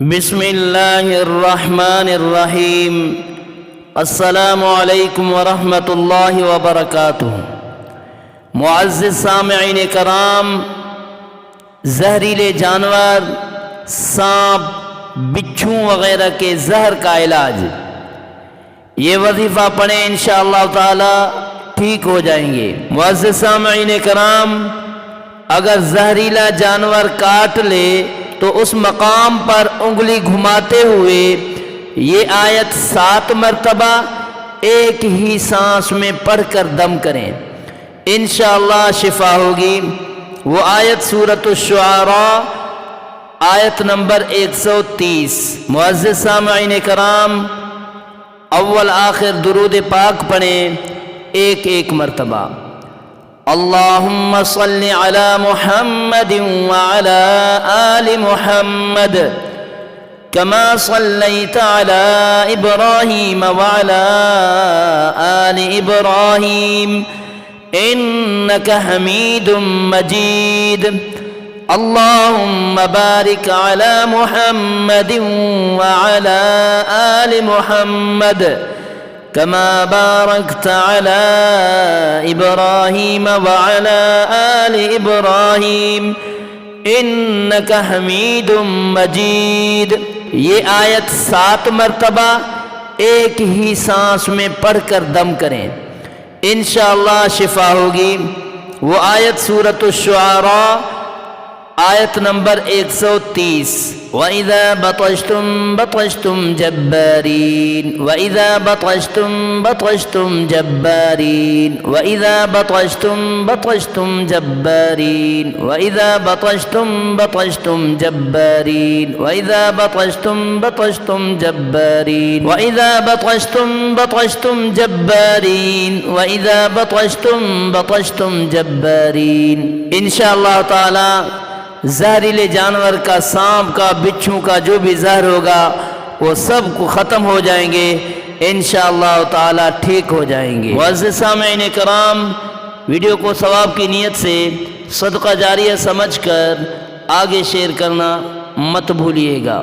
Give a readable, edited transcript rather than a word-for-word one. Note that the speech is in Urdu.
بسم اللہ الرحمن الرحیم۔ السلام علیکم ورحمۃ اللہ وبرکاتہ۔ معزز سامعین کرام، زہریلے جانور، سانپ، بچھو وغیرہ کے زہر کا علاج، یہ وظیفہ پڑھیں انشاءاللہ تعالی ٹھیک ہو جائیں گے۔ معزز سامعین کرام، اگر زہریلا جانور کاٹ لے تو اس مقام پر انگلی گھماتے ہوئے یہ آیت 7 مرتبہ ایک ہی سانس میں پڑھ کر دم کریں، انشاءاللہ شفا ہوگی۔ وہ آیت سورۃ الشعراء آیت نمبر 130۔ معزز سامعین کرام، اول آخر درود پاک پڑھیں ایک مرتبہ۔ اللہم صل علی محمد وعلی آل محمد کما صلیت علی ابراہیم وعلی آل ابراہیم انک حمید مجید۔ اللہم بارک علی محمد وعلی آل محمد كما باركت على إبراهيم وعلى آل إبراهيم إنك حميد مجید۔ یہ آیت 7 مرتبہ ایک ہی سانس میں پڑھ کر دم کریں، انشاءاللہ شفا ہوگی۔ وہ آیت سورۃ الشعراء آیت نمبر 130۔ وَإِذَا بَطَشْتُمْ بَطَشْتُمْ جَبَّارِينَ وَإِذَا بَطَشْتُمْ بَطَشْتُمْ جَبَّارِينَ وَإِذَا بَطَشْتُمْ بَطَشْتُمْ جَبَّارِينَ وَإِذَا بَطَشْتُمْ بَطَشْتُمْ جَبَّارِينَ وَإِذَا بَطَشْتُمْ بَطَشْتُمْ جَبَّارِينَ وَإِذَا بَطَشْتُمْ بَطَشْتُمْ جَبَّارِينَ وَإِذَا بَطَشْتُمْ بَطَشْتُمْ جَبَّارِينَ۔ انشاءاللہ تعالی زہریلے جانور کا، سانپ کا، بچھو کا جو بھی زہر ہوگا وہ سب کو ختم ہو جائیں گے، انشاءاللہ تعالی ٹھیک ہو جائیں گے۔ معزز سامعین کرام، ویڈیو کو ثواب کی نیت سے صدقہ جاریہ سمجھ کر آگے شیئر کرنا مت بھولیے گا۔